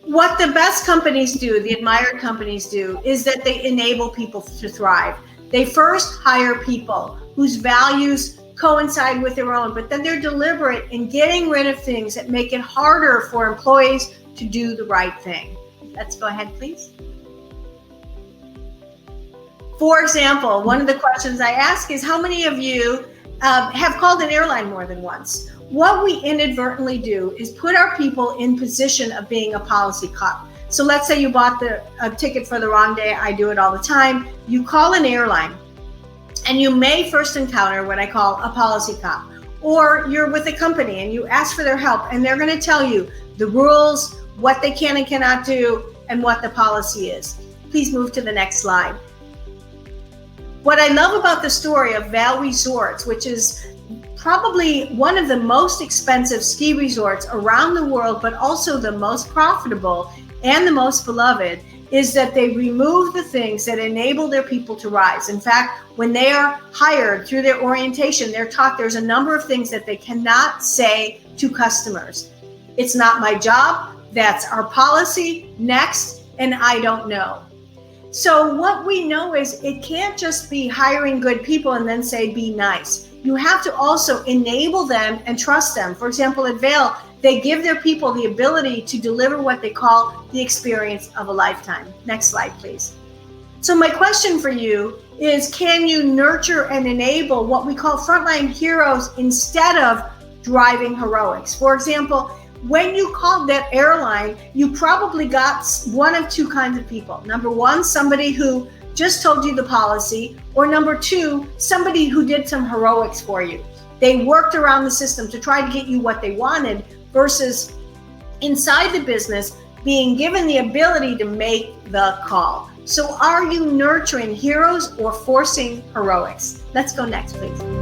What the best companies do, the admired companies do, is that they enable people to thrive. They first hire people whose values coincide with their own, but then they're deliberate in getting rid of things that make it harder for employees to do the right thing. Let's go ahead, please. For example, one of the questions I ask is, how many of you have called an airline more than once? What we inadvertently do is put our people in position of being a policy cop. So let's say you bought a ticket for the wrong day. I do it all the time. You call an airline and you may first encounter what I call a policy cop. Or you're with a company and you ask for their help and they're going to tell you the rules, what they can and cannot do, and what the policy is. Please move to the next slide. What I love about the story of Vail Resorts, which is probably one of the most expensive ski resorts around the world, but also the most profitable and the most beloved, is that they remove the things that enable their people to rise. In fact, when they are hired through their orientation, they're taught there's a number of things that they cannot say to customers. It's not my job, that's our policy, next, and I don't know. So what we know is it can't just be hiring good people and then say, be nice. You have to also enable them and trust them. For example, at Vail, they give their people the ability to deliver what they call the experience of a lifetime. Next slide, please. So my question for you is, can you nurture and enable what we call frontline heroes instead of driving heroics? For example, when you called that airline, you probably got one of two kinds of people. Number one, somebody who just told you the policy, or number two, somebody who did some heroics for you. They worked around the system to try to get you what they wanted versus inside the business being given the ability to make the call. So are you nurturing heroes or forcing heroics? Let's go next, please.